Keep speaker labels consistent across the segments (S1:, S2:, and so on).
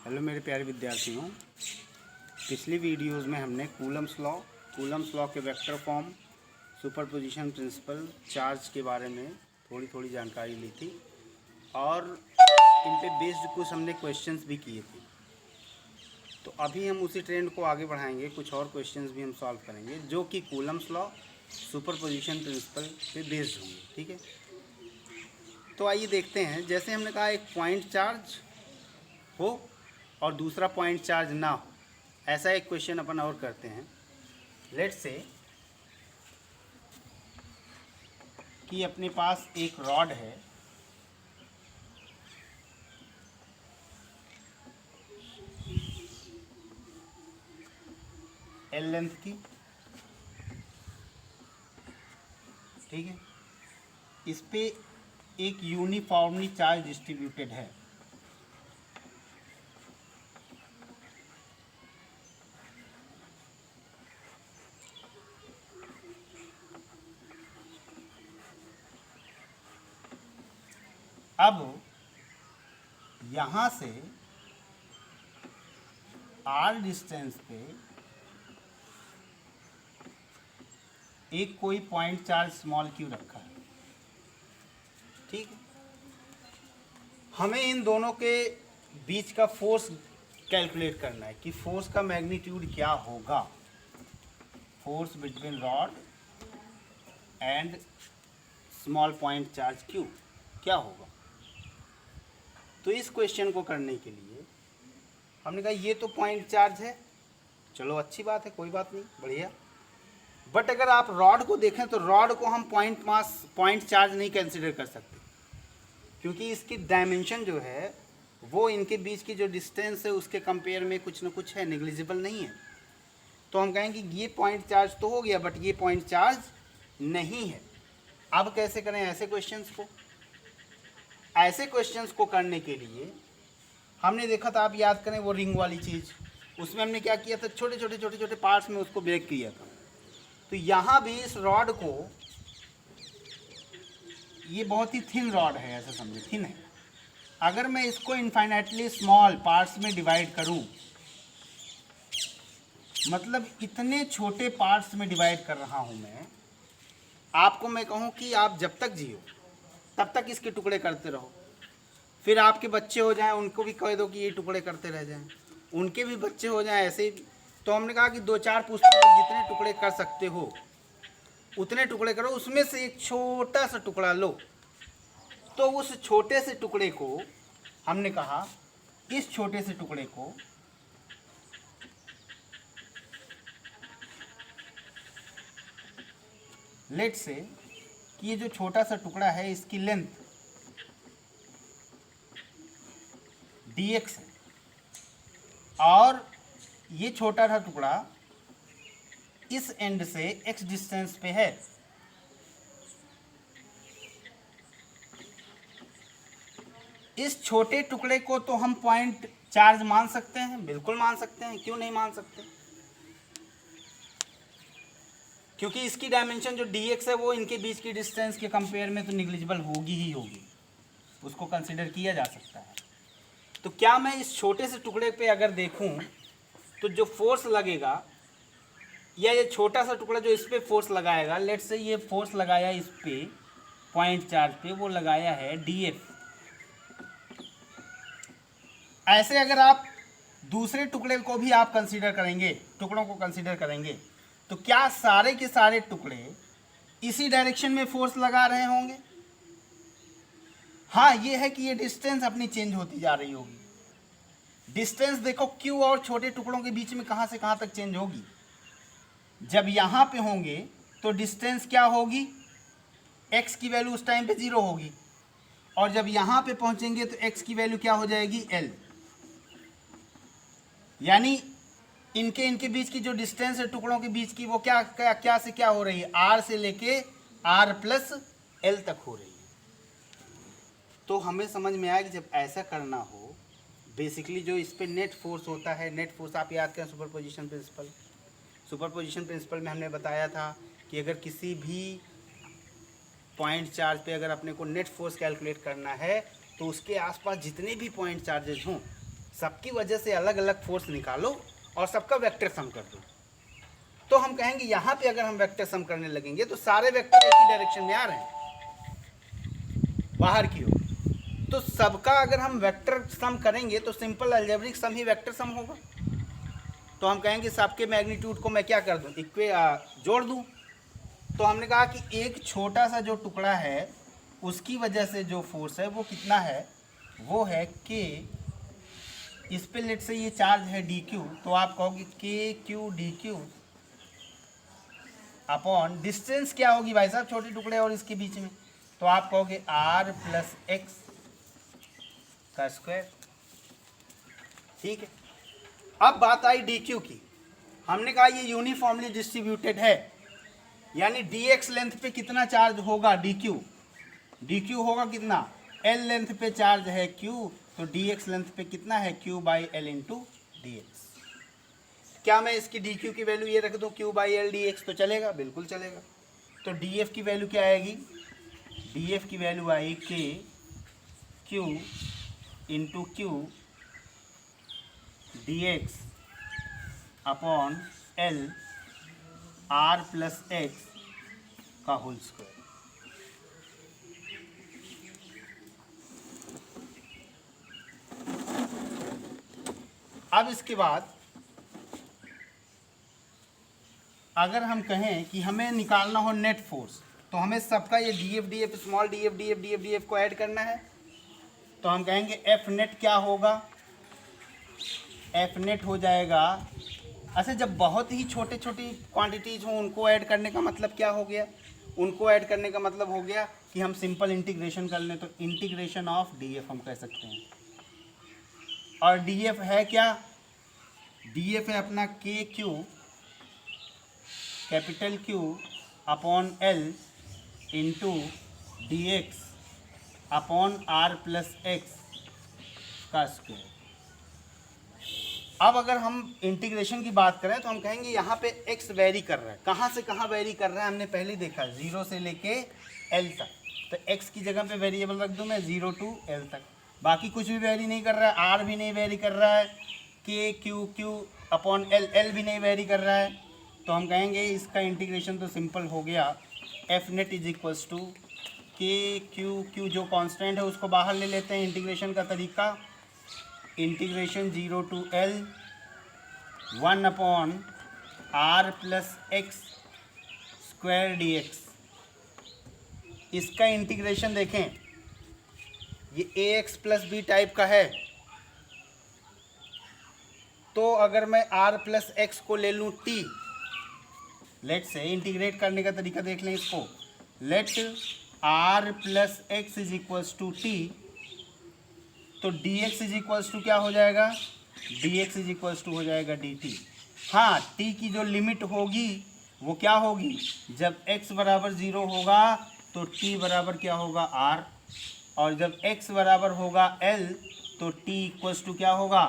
S1: Hello मेरे प्यारे विद्यार्थियों, पिछली वीडियोस में हमने कूलम्स लॉ के vector form, superposition principle, charge के बारे में थोड़ी जानकारी ली थी और इन पे बेस्ड कुछ हमने क्वेश्चंस भी किए थे। तो अभी हम उसी ट्रेंड को आगे बढ़ाएंगे, कुछ और क्वेश्चंस भी हम सॉल्व करेंगे जो कि कूलम्स लॉ, सुपरपोजिशन प्रिंसिपल पे बेस्ड होंगे। ठीक है, तो आइए देखते हैं। जैसे हमने कहा एक पॉइंट चार्ज हो और दूसरा पॉइंट चार्ज ना हो, ऐसा एक क्वेश्चन अपन और करते हैं। लेट्स से कि अपने पास एक रॉड है, एल लेंथ की, ठीक है। इस पे एक यूनिफॉर्मली चार्ज डिस्ट्रीब्यूटेड है। अब यहाँ से r डिस्टेंस पे एक कोई पॉइंट चार्ज स्मॉल q रखा है, ठीक है। हमें इन दोनों के बीच का फोर्स कैलकुलेट करना है कि फोर्स का मैग्नीट्यूड क्या होगा, force between rod and small point charge q क्या होगा। तो इस क्वेश्चन को करने के लिए हमने कहा ये तो पॉइंट चार्ज है, चलो अच्छी बात है, कोई बात नहीं, बढ़िया। बट अगर आप रॉड को देखें तो रॉड को हम पॉइंट चार्ज नहीं कंसिडर कर सकते, क्योंकि इसकी डायमेंशन जो है वो इनके बीच की जो डिस्टेंस है उसके कंपेयर में कुछ ना कुछ है, नेग्लिजिबल नहीं है। तो हम कहेंगे ये पॉइंट चार्ज तो हो गया बट ये पॉइंट चार्ज नहीं है। अब कैसे करें ऐसे क्वेश्चंस को? ऐसे क्वेश्चंस को करने के लिए हमने देखा था, आप याद करें वो रिंग वाली चीज़, उसमें हमने क्या किया था, छोटे छोटे पार्ट्स में उसको ब्रेक किया था। तो यहाँ भी इस रॉड को, ये बहुत ही थिन रॉड है, ऐसा समझे, थिन है। अगर मैं इसको इनफाइनाइटली स्मॉल पार्ट्स में डिवाइड करूं, मतलब इतने छोटे पार्ट्स में डिवाइड कर रहा हूं मैं, आपको मैं कहूं कि आप जब तक जियो तब तक इसके टुकड़े करते रहो, फिर आपके बच्चे हो जाएं उनको भी कह दो कि ये टुकड़े करते रह जाएं, उनके भी बच्चे हो जाएं ऐसे ही। तो हमने कहा कि 2-4 पुस्तक जितने टुकड़े कर सकते हो उतने टुकड़े करो, उसमें से एक छोटा सा टुकड़ा लो। तो उस छोटे से टुकड़े को हमने कहा, इस छोटे से टुकड़े को लेट से कि ये जो छोटा सा टुकड़ा है इसकी लेंथ dx है और ये छोटा सा टुकड़ा इस एंड से x डिस्टेंस पे है। इस छोटे टुकड़े को तो हम पॉइंट चार्ज मान सकते हैं, बिल्कुल मान सकते हैं, क्यों नहीं मान सकते? क्योंकि इसकी डायमेंशन जो dx है वो इनके बीच की डिस्टेंस के कंपेयर में तो निग्लिजिबल होगी ही होगी, उसको कंसिडर किया जा सकता है। तो क्या मैं इस छोटे से टुकड़े पे अगर देखूं तो जो फोर्स लगेगा, या ये छोटा सा टुकड़ा जो इस पे फोर्स लगाएगा, लेट्स से ये फोर्स लगाया इस पे पॉइंट चार्ज पे, वो लगाया है df। ऐसे अगर आप दूसरे टुकड़े को भी आप कंसीडर करेंगे, टुकड़ों को कंसीडर करेंगे, तो क्या सारे के सारे टुकड़े इसी डायरेक्शन में फोर्स लगा रहे होंगे? हाँ, ये है कि ये डिस्टेंस अपनी चेंज होती जा रही होगी। डिस्टेंस देखो क्यू और छोटे टुकड़ों के बीच में कहाँ से कहाँ तक चेंज होगी। जब यहाँ पे होंगे तो डिस्टेंस क्या होगी, x की वैल्यू उस टाइम पे 0 होगी, और जब यहाँ पे पहुँचेंगे तो x की वैल्यू क्या हो जाएगी, l। यानी इनके बीच की जो डिस्टेंस है टुकड़ों के बीच की, वो क्या से क्या हो रही है, r से लेके r प्लस l तक हो रही है। तो हमें समझ में आया कि जब ऐसा करना हो, बेसिकली जो इस पे नेट फोर्स होता है, नेट फोर्स आप याद करें सुपरपोजिशन प्रिंसिपल में हमने बताया था कि अगर किसी भी पॉइंट चार्ज पे अगर अपने को नेट फोर्स कैलकुलेट करना है तो उसके आसपास जितने भी पॉइंट चार्जेस हों सबकी वजह से अलग अलग फोर्स निकालो और सबका वेक्टर सम कर दो। तो हम कहेंगे यहाँ पे अगर हम वेक्टर सम करने लगेंगे तो सारे वेक्टर एक ही डायरेक्शन में आ रहे हैं बाहर की ओर, तो सबका अगर हम वेक्टर सम करेंगे तो सिंपल अलजेब्रिक सम ही वेक्टर सम होगा। तो हम कहेंगे सबके मैग्नीट्यूड को मैं क्या कर दूं, जोड़ दूं। तो हमने कहा कि एक छोटा सा जो टुकड़ा है उसकी वजह से जो फोर्स है वो कितना है, वो है के। इस पे लेट से ये चार्ज है डी क्यू, तो आप कहोगे के Q D Q upon distance क्या होगी भाई साहब छोटे टुकड़े और इसके बीच में, तो आप कहोगे आर प्लस एक्स का स्क्वायर। ठीक है, अब बात आई डी क्यू की। हमने कहा ये यूनिफॉर्मली डिस्ट्रीब्यूटेड है, यानी डी एक्स लेंथ पे कितना चार्ज होगा डी क्यू होगा कितना, एल लेंथ पे चार्ज है क्यू, तो डी एक्स लेंथ पे कितना है Q by L into D x. क्या मैं इसकी डी क्यू की वैल्यू ये रख दूँ Q by L D x, तो चलेगा, बिल्कुल चलेगा। तो डी एफ की वैल्यू क्या आएगी, डी एफ की वैल्यू आई के Q into Q D X upon L R plus X का होल स्क्वायर। अब इसके बाद अगर हम कहें कि हमें निकालना हो नेट फोर्स, तो हमें सबका ये D F small D F को ऐड करना है। तो हम कहेंगे एफ नेट क्या होगा, एफ नेट हो जाएगा, अच्छा जब बहुत ही छोटे छोटी क्वांटिटीज हों उनको ऐड करने का मतलब क्या हो गया, उनको ऐड करने का मतलब हो गया कि हम सिंपल इंटीग्रेशन कर लें, तो इंटीग्रेशन ऑफ डी एफ हम कह सकते हैं। और डी एफ है क्या, डी एफ है अपना K Q capital Q upon L into D X upon R plus X का स्क्वायर। अब अगर हम इंटीग्रेशन की बात करें तो हम कहेंगे यहाँ पे x वेरी कर रहा है, कहाँ से कहाँ वेरी कर रहा है हमने पहले देखा, 0 से लेके l तक। तो x की जगह पे वेरिएबल रख दूँ मैं 0 to l तक, बाकी कुछ भी वेरी नहीं कर रहा है, r भी नहीं वेरी कर रहा है, k q अपॉन l भी नहीं वेरी कर रहा है। तो हम कहेंगे इसका इंटीग्रेशन तो सिंपल हो गया, F net is equals to K Q जो कांस्टेंट है उसको बाहर ले लेते हैं। इंटीग्रेशन का तरीका, integration 0 to l 1 upon R plus X square D X. इसका इंटीग्रेशन देखें, ये A X plus B type का है, तो अगर मैं आर प्लस एक्स को ले लूँ टी, लेट से इंटीग्रेट करने का तरीका देख लें इसको, let R plus X is equals to T, तो D X is equals to क्या हो जाएगा, D X is equals to हो जाएगा डी टी। हाँ, टी की जो लिमिट होगी वो क्या होगी, जब x बराबर 0 होगा तो t बराबर क्या होगा r, और जब x बराबर होगा l तो t इक्वल्स टू क्या होगा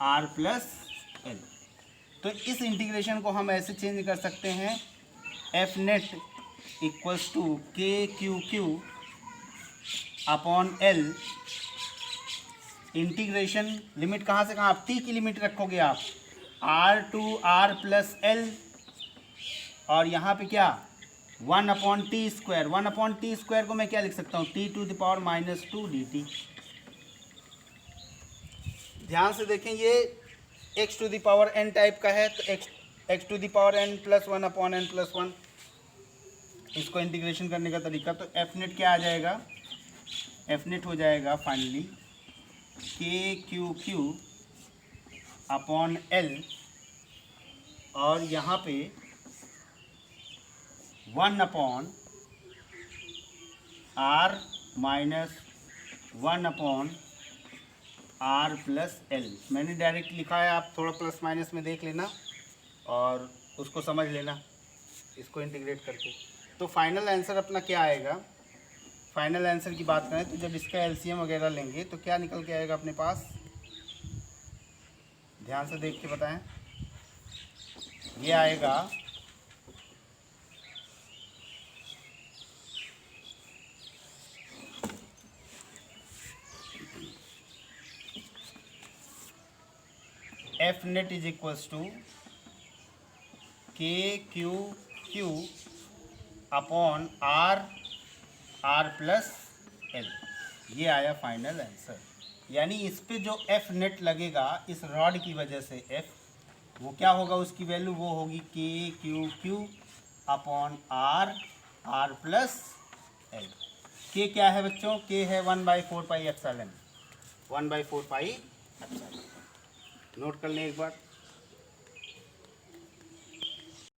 S1: r प्लस l। तो इस इंटीग्रेशन को हम ऐसे चेंज कर सकते हैं, F net equals to K Q upon L, integration limit कहाँ से कहाँ, आप टी की लिमिट रखोगे आप r to r plus L, और यहाँ पे क्या 1 upon T square, 1 upon T square को मैं क्या लिख सकता हूँ, T to the power -2 dt। ध्यान से देखें, ये x to the power n type का है, तो x to the power n plus 1 upon n plus 1, इसको इंटीग्रेशन करने का तरीका, तो एफ नेट क्या आ जाएगा, एफ नेट हो जाएगा फाइनली के क्यू अपॉन एल, और यहाँ पे 1 upon R minus 1 upon R plus L. मैंने डायरेक्ट लिखा है, आप थोड़ा प्लस माइनस में देख लेना और उसको समझ लेना इसको इंटीग्रेट करके। तो फाइनल आंसर अपना क्या आएगा, फाइनल आंसर की बात करें तो जब इसका एलसीएम वगैरह लेंगे तो क्या निकल के आएगा अपने पास, ध्यान से देख के बताएं। ये आएगा F net is equals to K Q Q upon R R plus L. ये आया फाइनल आंसर। यानी इस पे जो एफ नेट लगेगा इस रॉड की वजह से एफ, वो क्या होगा, उसकी वैल्यू वो होगी K Q Q upon R R plus L. K क्या है बच्चों, के है 1/4 pi epsilon, 1/4 pi epsilon. Note कर लें एक बार।